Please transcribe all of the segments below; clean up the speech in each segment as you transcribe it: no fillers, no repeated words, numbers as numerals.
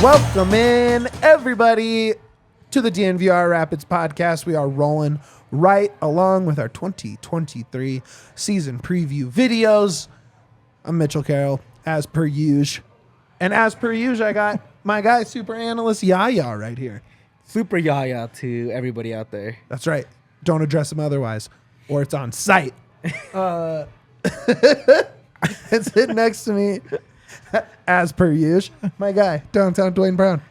Welcome in, everybody, to the DNVR Rapids podcast. We are rolling right along with our 2023 season preview videos. I'm Mitchell Carroll, as per usual. And as per usual, I got my guy, super analyst Yahya, right here. Super Yahya to everybody out there. That's right. Don't address him otherwise, or it's on site. And sitting next to me, as per usual, my guy, downtown Duane Brown.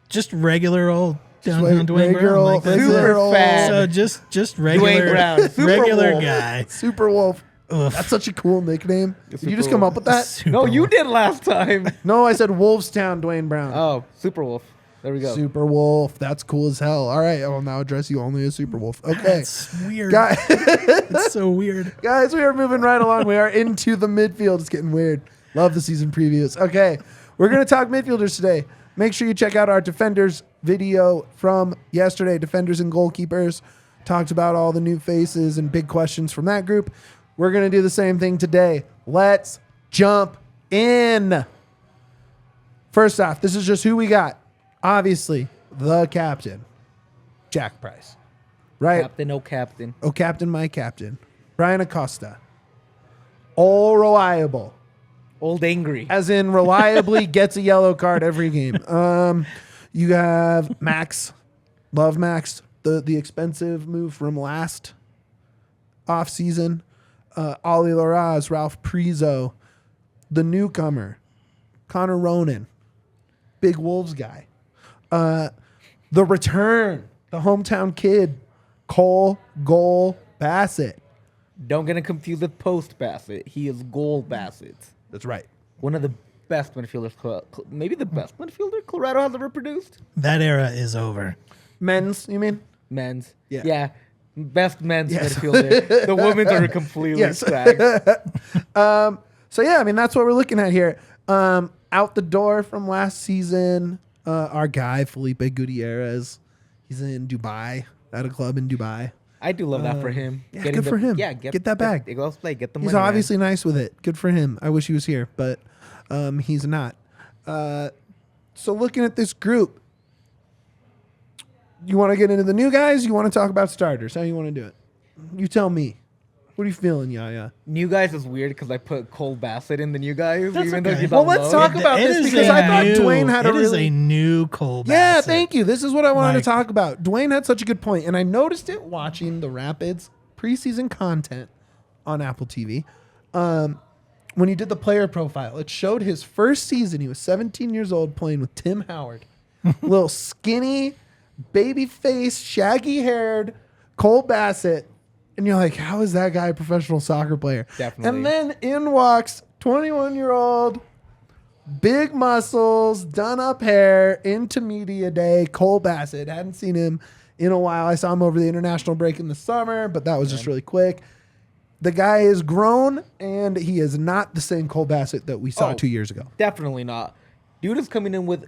Just regular old downtown Duane Brown. Old, super fan. So just regular Duane Brown. regular Wolf. guy. Super Wolf. Oof. That's such a cool nickname. Did you just come up with that? Super No, you Wolf. did last time. No, I said Wolfstown Duane Brown. Oh, Super Wolf. There we go. Super Wolf. That's cool as hell. All right, I will now address you only as Super Wolf. Okay. That's weird. It's so weird. Guys, we are moving right along. We are into the midfield. It's getting weird. Love the season previews. Okay, we're going to talk midfielders today. Make sure you check out our defenders video from yesterday. Defenders and goalkeepers. Talked about all the new faces and big questions from that group. We're going to do the same thing today. Let's jump in. First off, this is just who we got. Obviously, the captain, Jack Price. Right? Captain, oh captain. Oh, captain, my captain. Brian Acosta. All reliable. Old angry. As in reliably gets a yellow card every game. You have Max. Love Max. The expensive move from last offseason. Ollie Laraz, Ralph Prizo. The newcomer, Connor Ronan. Big Wolves guy. The return, the hometown kid, Cole Bassett. Don't get him confused with Post Bassett. He is Goal Bassett. That's right. One of the best midfielders, maybe the best midfielder Colorado has ever produced. That era is over. Men's, you mean? Men's. Yeah. Yeah. Best men's Yes. midfielder. The women's are completely stacked. So, yeah, I mean, that's what we're looking at here. Out the door from last season, our guy, Felipe Gutierrez. He's in Dubai, at a club in Dubai. I do love that for him. Yeah, good for him. Yeah, get that bag. Let's play. Get the money. He's obviously nice with it. Good for him. I wish he was here, but he's not. So looking at this group, you want to get into the new guys? You want to talk about starters? How you want to do it? You tell me. What are you feeling, Yahya? New guys is weird because I put Cole Bassett in the new guys. That's even though okay. he's Well, on let's loan. talk about It this is because a I thought new- Duane had It is a new Cole Bassett. Yeah, thank you. This is what I wanted Like- to talk about. Duane had such a good point, and I noticed it watching the Rapids preseason content on Apple TV. When he did the player profile, it showed his first season. He was 17 years old playing with Tim Howard. Little skinny, baby-faced, shaggy-haired Cole Bassett. And you're like, how is that guy a professional soccer player? Definitely. And then in walks 21-year-old, big muscles, done-up hair, into media day, Cole Bassett. Hadn't seen him in a while. I saw him over the international break in the summer, but that was just really quick. The guy is grown, and he is not the same Cole Bassett that we saw 2 years ago. Definitely not. Dude is coming in with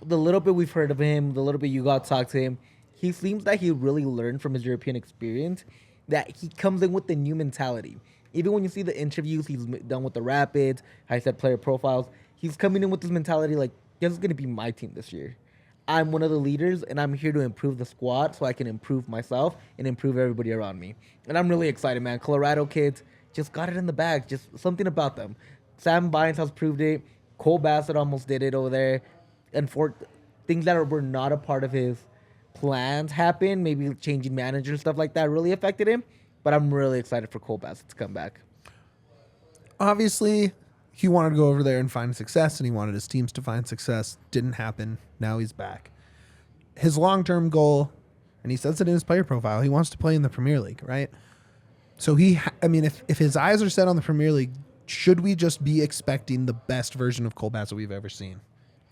the little bit we've heard of him, the little bit you got to talk to him. He seems like he really learned from his European experience, that he comes in with the new mentality. Even when you see the interviews he's done with the Rapids, how he said player profiles, he's coming in with this mentality like, this is going to be my team this year. I'm one of the leaders, and I'm here to improve the squad so I can improve myself and improve everybody around me. And I'm really excited, man. Colorado kids just got it in the bag. Just something about them. Sam Bynes has proved it. Cole Bassett almost did it over there. And for things that were not a part of his plans happen, maybe changing manager and stuff like that really affected him. But I'm really excited for Cole Bassett to come back. Obviously, he wanted to go over there and find success, and he wanted his teams to find success. Didn't happen. Now he's back. His long-term goal, and he says it in his player profile, he wants to play in the Premier League, right? So if his eyes are set on the Premier League, should we just be expecting the best version of Cole Bassett we've ever seen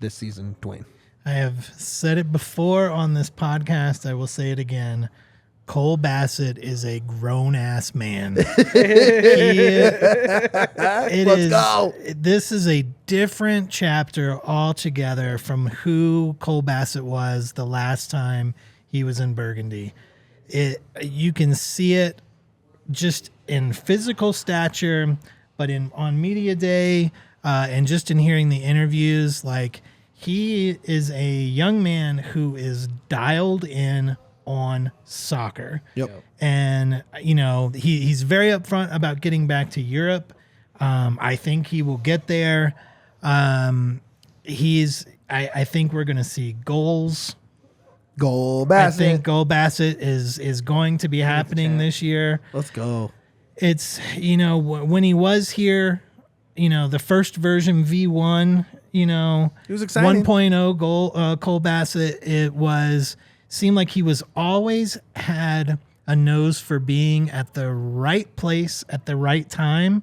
this season, Duane? I have said it before on this podcast. I will say it again. Cole Bassett is a grown-ass man. Let's go. This is a different chapter altogether from who Cole Bassett was the last time he was in Burgundy. You can see it just in physical stature, but on media day and just in hearing the interviews, like he is a young man who is dialed in on soccer. Yep. And, he's very upfront about getting back to Europe. I think he will get there. I think we're going to see goals. Cole Bassett. I think Cole Bassett is going to be happening this year. Let's go. It's, when he was here, the first version V1, It was exciting. 1.0 goal, Cole Bassett, seemed like he was always had a nose for being at the right place at the right time,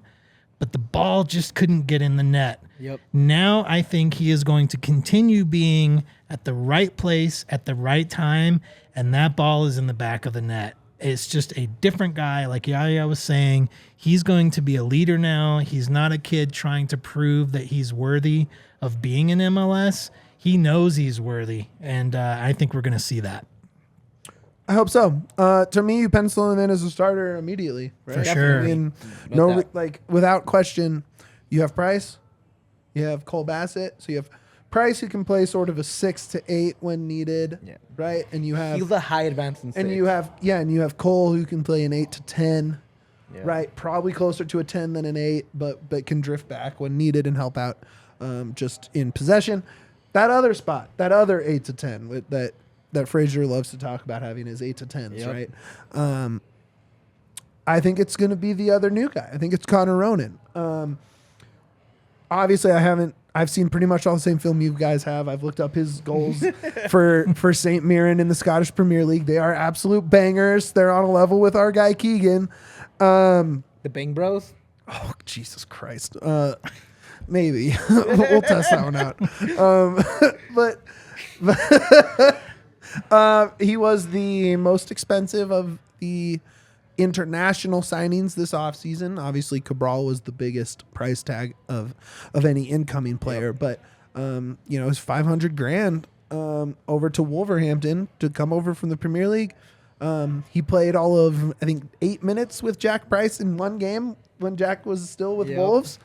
but the ball just couldn't get in the net. Yep. Now I think he is going to continue being at the right place at the right time, and that ball is in the back of the net. It's just a different guy. Like Yahya was saying, he's going to be a leader now. He's not a kid trying to prove that he's worthy of being in MLS. He knows he's worthy, and I think we're going to see that. I hope so. To me, you pencil him in as a starter immediately. Right? For sure. I mean, No doubt. without question, you have Price, you have Cole Bassett, so you have Price who can play sort of a 6 to 8 when needed, right? And you have He's a high advance in and six. you have Cole who can play an 8 to 10, right? Probably closer to a 10 than an 8, but can drift back when needed and help out just in possession. That other spot, that other 8 to 10 with that Frazier loves to talk about having his 8 to 10s, right? I think it's going to be the other new guy. I think it's Connor Ronan. Obviously, I've seen pretty much all the same film you guys have. I've looked up his goals for St. Mirren in the Scottish Premier League. They are absolute bangers. They're on a level with our guy Keegan. The Bang Bros. Oh, Jesus Christ. Maybe. We'll test that one out. But he was the most expensive of the international signings this offseason. Obviously, Cabral was the biggest price tag of any incoming player. But, it's $500,000 over to Wolverhampton to come over from the Premier League. He played all of, I think, 8 minutes with Jack Price in one game when Jack was still with Wolves.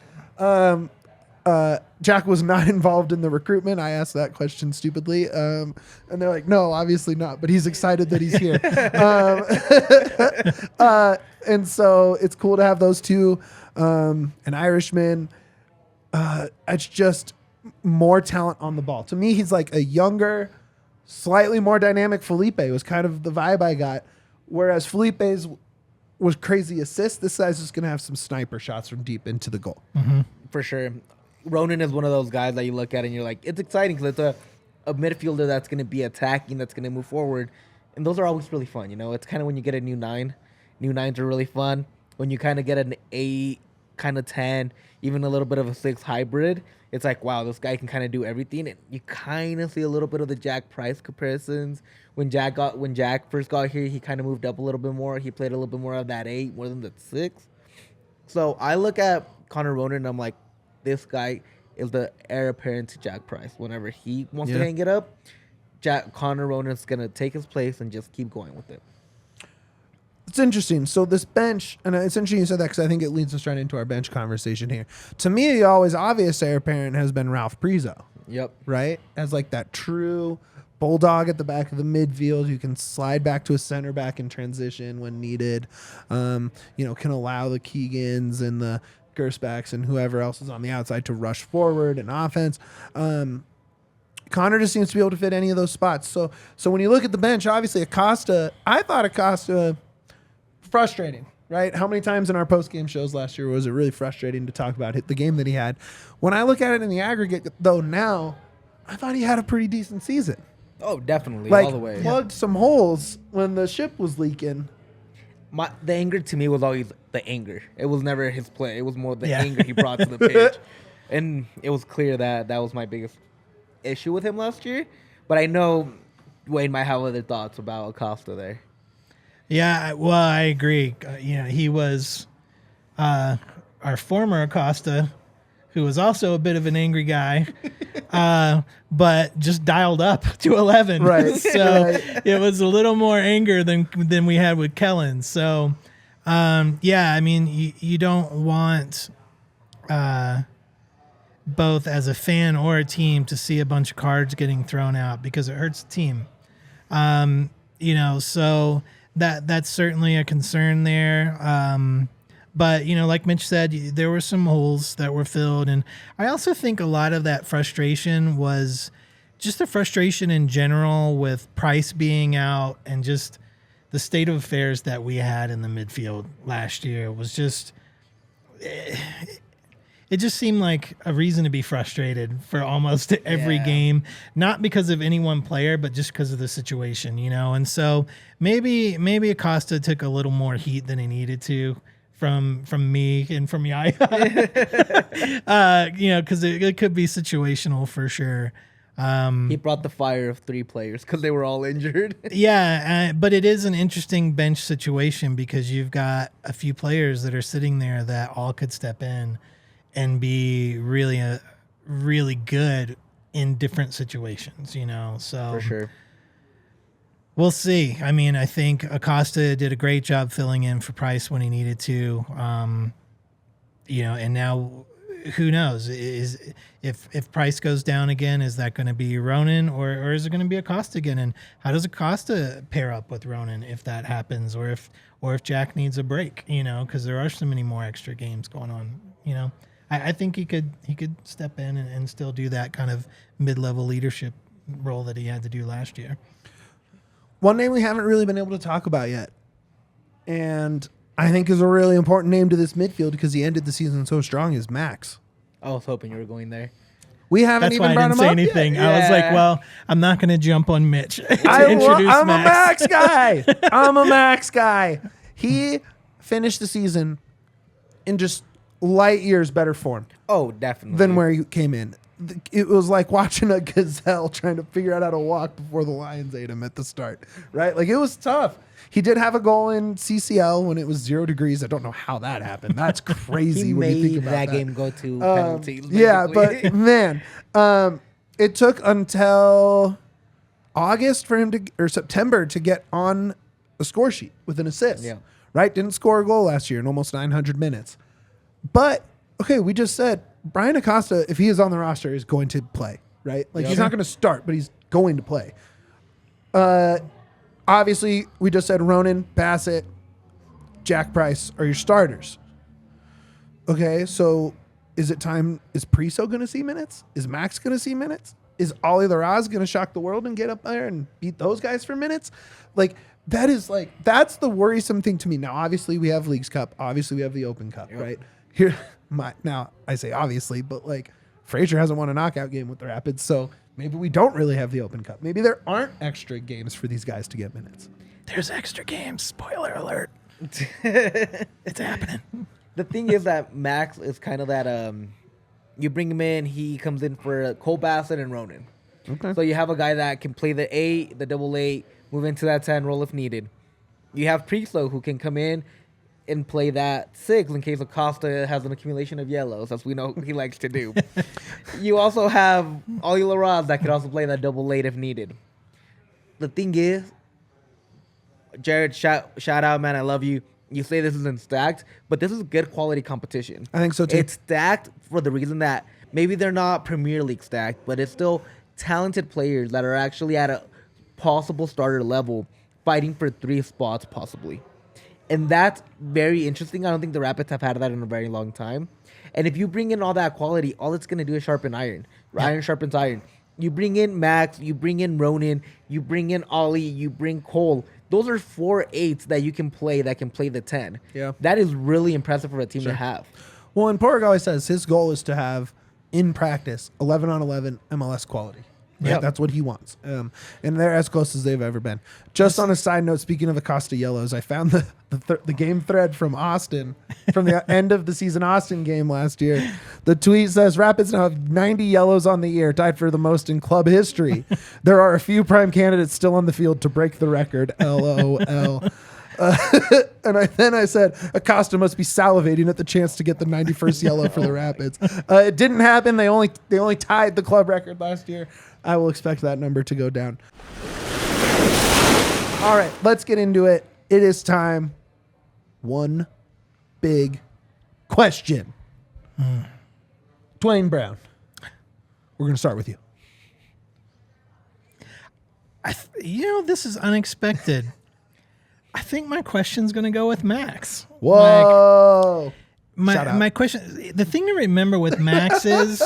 Jack was not involved in the recruitment. I asked that question stupidly. And they're like, no, obviously not, but he's excited that he's here. And so it's cool to have those two. An Irishman. It's just more talent on the ball. To me, he's like a younger, slightly more dynamic Felipe was kind of the vibe I got. Whereas Felipe's was crazy assists. This guy's just going to have some sniper shots from deep into the goal. Mm-hmm. For sure. Ronan is one of those guys that you look at and you're like, it's exciting because it's a midfielder that's going to be attacking, that's going to move forward. And those are always really fun. It's kind of when you get a new 9. New 9s are really fun. When you kind of get an 8, kind of 10, even a little bit of a 6 hybrid, it's like, wow, this guy can kind of do everything. And you kind of see a little bit of the Jack Price comparisons. When Jack first got here, he kind of moved up a little bit more. He played a little bit more of that 8 more than the 6. So I look at Connor Ronan and I'm like, this guy is the heir apparent to Jack Price. Whenever he wants to hang it up, Connor Ronan's going to take his place and just keep going with it. It's interesting. So this bench, and it's interesting you said that because I think it leads us right into our bench conversation here. To me, the always obvious heir apparent has been Ralph Prizo. Yep. Right? As like that true bulldog at the back of the midfield who can slide back to a center back in transition when needed. Can allow the Keegans and the Gersbacks and whoever else is on the outside to rush forward in offense. Connor just seems to be able to fit any of those spots. So when you look at the bench, obviously I thought Acosta frustrating, right? How many times in our post-game shows last year was it really frustrating to talk about the game that he had? When I look at it in the aggregate, though, now, I thought he had a pretty decent season. Oh, definitely, Like, all the way. plugged some holes when the ship was leaking. The anger to me was always the anger. It was never his play. It was more the anger he brought to the pitch. And it was clear that was my biggest issue with him last year. But I know Duane might have other thoughts about Acosta there. Yeah, well, I agree. He was our former Acosta, who was also a bit of an angry guy, but just dialed up to 11. Right. So Right. it was a little more anger than we had with Kellen. So, you don't want both as a fan or a team to see a bunch of cards getting thrown out because it hurts the team. So that's certainly a concern there. But, like Mitch said, there were some holes that were filled. And I also think a lot of that frustration was just the frustration in general with Price being out and just the state of affairs that we had in the midfield last year was just... It just seemed like a reason to be frustrated for almost every game, not because of any one player, but just because of the situation, And so maybe Acosta took a little more heat than he needed to from me and from Yahya, because it could be situational for sure. He brought the fire of 3 players because they were all injured. But it is an interesting bench situation because you've got a few players that are sitting there that all could step in and be really good in different situations, So For sure. We'll see. I mean, I think Acosta did a great job filling in for Price when he needed to. And now who knows? If Price goes down again, is that going to be Ronan or is it going to be Acosta again? And how does Acosta pair up with Ronan if that happens, or if Jack needs a break? Because there are so many more extra games going on. I think he could step in and still do that kind of mid-level leadership role that he had to do last year. One name we haven't really been able to talk about yet, and I think is a really important name to this midfield because he ended the season so strong, is Max. I was hoping you were going there. We haven't That's even why I brought didn't him say up anything. yet. I was like, well, I'm not going to jump on Mitch to introduce I'm Max. a Max guy. I'm a Max guy. He finished the season in just light years better form Oh, definitely. than where he came in. It was like watching a gazelle trying to figure out how to walk before the lions ate him at the start, right? Like, it was tough. He did have a goal in CCL when it was 0 degrees. I don't know how that happened. That's crazy. He when you think made about that game go to penalties. Yeah, basically. but man, it took until August for him or September to get on a score sheet with an assist. Yeah. Right? Didn't score a goal last year in almost 900 minutes. But, okay, we just said Brian Acosta, if he is on the roster, is going to play, right? Like, he's not going to start, but he's going to play. Obviously, we just said Ronan, Bassett, Jack Price are your starters. Okay, so is it time? Is Priso going to see minutes? Is Max going to see minutes? Is Ali Laraz going to shock the world and get up there and beat those guys for minutes? That's the worrisome thing to me. Now, obviously, we have Leagues Cup. Obviously, we have the Open Cup, right? Now, I say obviously, but Frazier hasn't won a knockout game with the Rapids, so maybe we don't really have the Open Cup. Maybe there aren't extra games for these guys to get minutes. There's extra games. Spoiler alert. It's happening. The thing is that Max is kind of that you bring him in, he comes in for Cole Bassett and Ronan. Okay. So you have a guy that can play the 8, the double 8, move into that 10 role if needed. You have Priso who can come in and play that 6 in case Acosta has an accumulation of yellows, as we know he likes to do. You also have Ali Laraz that could also play that double 8 if needed. The thing is, Jared, shout out, man, I love you. You say this isn't stacked, but this is good quality competition. I think so too. It's stacked for the reason that maybe they're not Premier League stacked, but it's still talented players that are actually at a possible starter level fighting for 3 spots possibly. And that's very interesting. I don't think the Rapids have had that in a very long time. And if you bring in all that quality, all it's going to do is sharpen iron. Iron sharpens iron. You bring in Max, you bring in Ronan, you bring in Ollie, you bring Cole. Those are 4 8s that you can play that can play the 10. Yeah. That is really impressive for a team to have. Well, and Porg always says his goal is to have, in practice, 11 on 11 MLS quality. Right? Yep. That's what he wants. And they're as close as they've ever been. Just on a side note, speaking of Acosta Yellows, I found the game thread from Austin, from the end of the season Austin game last year. The tweet says, Rapids now have 90 yellows on the year, tied for the most in club history. There are a few prime candidates still on the field to break the record. LOL. And then I said, Acosta must be salivating at the chance to get the 91st yellow for the Rapids. It didn't happen. They only tied the club record last year. I will expect that number to go down. All right, let's get into it. It is time. One big question. Duane Brown. We're going to start with you. This is unexpected. I think my question's going to go with Max. Whoa. Shout out. My question, the thing to remember with Max is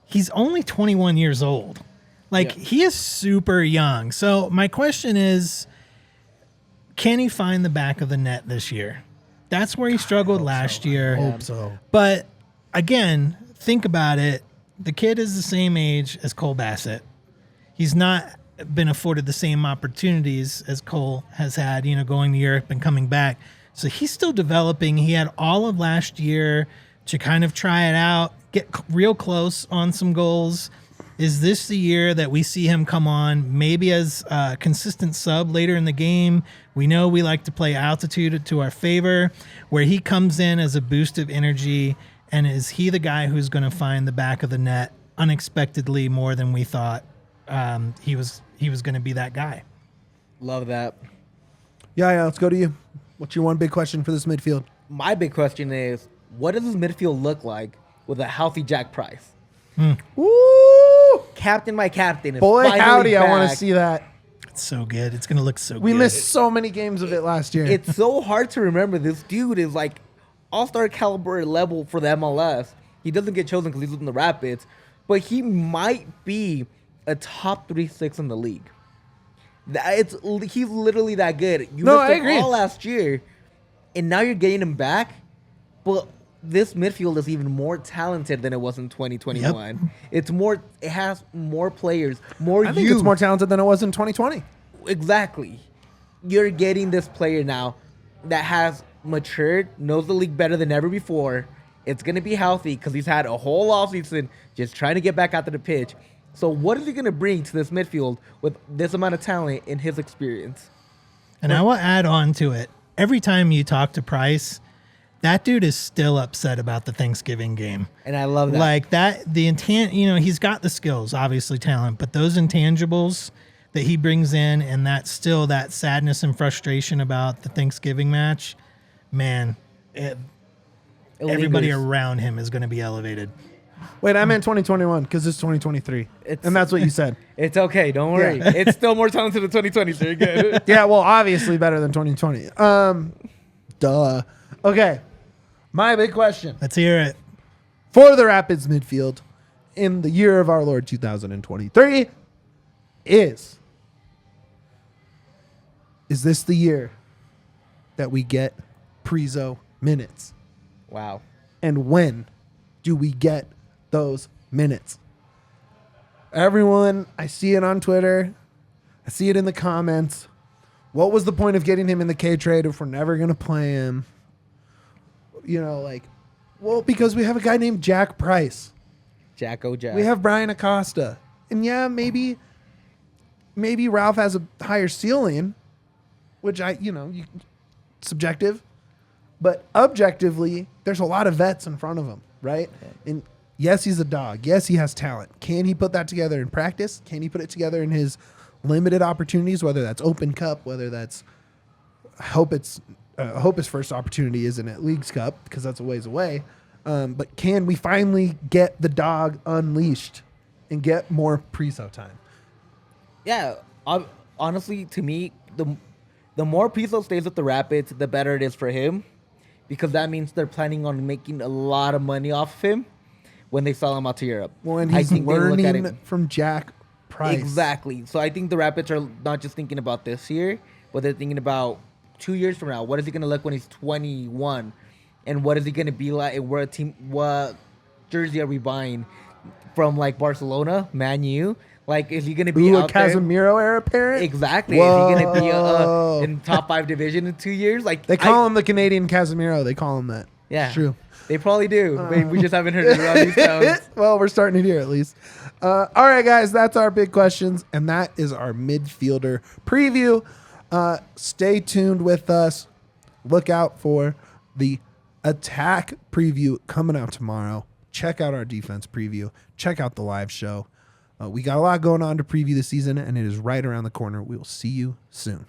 he's only 21 years old. He is super young. So my question is, can he find the back of the net this year? That's where he struggled last year. I hope so. But again, think about it. The kid is the same age as Cole Bassett. He's not been afforded the same opportunities as Cole has had, going to Europe and coming back. So he's still developing. He had all of last year to kind of try it out, get real close on some goals. Is this the year that we see him come on, maybe as a consistent sub later in the game? We know we like to play altitude to our favor, where he comes in as a boost of energy, and is he the guy who's going to find the back of the net unexpectedly more than we thought he was going to be that guy? Love that. Yeah, let's go to you. What's your one big question for this midfield? My big question is, what does this midfield look like with a healthy Jack Price? Woo! Captain, my captain. Is Boy, finally howdy, back. I want to see that. It's so good. It's going to look so good. We missed so many games of it last year. It's so hard to remember. This dude is like all-star caliber level for the MLS. He doesn't get chosen because he's in the Rapids, but he might be a top 3-6 in the league. He's literally that good. You No, missed I him agree. all last year, and now you're getting him back. But this midfield is even more talented than it was in 2021. It's more. It has more players, more I think youth. it's more talented than it was in 2020. Exactly. You're getting this player now that has matured, knows the league better than ever before. It's going to be healthy because he's had a whole offseason just trying to get back out to the pitch. So what is he going to bring to this midfield with this amount of talent in his experience? And I will add on to it. Every time you talk to Price, that dude is still upset about the Thanksgiving game. And I love that. Like that, the intent, he's got the skills, obviously talent, but those intangibles that he brings in, and that still that sadness and frustration about the Thanksgiving match, man, everybody around him is going to be elevated. Wait, I meant 2021 because it's 2023. And that's what you said. It's okay. Don't worry. Yeah. It's still more talented than 2020. So you're good. Yeah, well, obviously better than 2020. Duh. Okay. My big question Let's hear it. for the Rapids midfield in the year of our Lord 2023 is this the year that we get Priso minutes? Wow. And when do we get those minutes? Everyone, I see it on Twitter. I see it in the comments. What was the point of getting him in the K trade if we're never going to play him? Well, because we have a guy named Jack Price. Jack. We have Brian Acosta. And yeah, maybe Ralph has a higher ceiling, which subjective. But objectively, there's a lot of vets in front of him, right? Yeah. And yes, he's a dog. Yes, he has talent. Can he put that together in practice? Can he put it together in his limited opportunities, whether that's Open Cup, whether that's hope his first opportunity isn't at Leagues Cup because that's a ways away. But can we finally get the dog unleashed and get more Priso time? Yeah. Honestly, to me, the more Priso stays with the Rapids, the better it is for him. Because that means they're planning on making a lot of money off of him when they sell him out to Europe. Well, and he's learning from Jack Price. Exactly. So I think the Rapids are not just thinking about this year, but they're thinking about 2 years from now. What is he going to look when he's 21? And what is he going to be like? What jersey are we buying from like Barcelona, Man U? Like, is he going to be out a Casemiro era parent? Exactly. Whoa. Is he going to be in top 5 division in 2 years? Like they call him the Canadian Casemiro. They call him that. Yeah, it's true. They probably do. We just haven't heard it around these towns. Well, we're starting it here at least. All right, guys, that's our big questions, and that is our midfielder preview. Stay tuned with us. Look out for the attack preview coming out tomorrow. Check out our defense preview. Check out the live show. We got a lot going on to preview the season, and it is right around the corner. We will see you soon.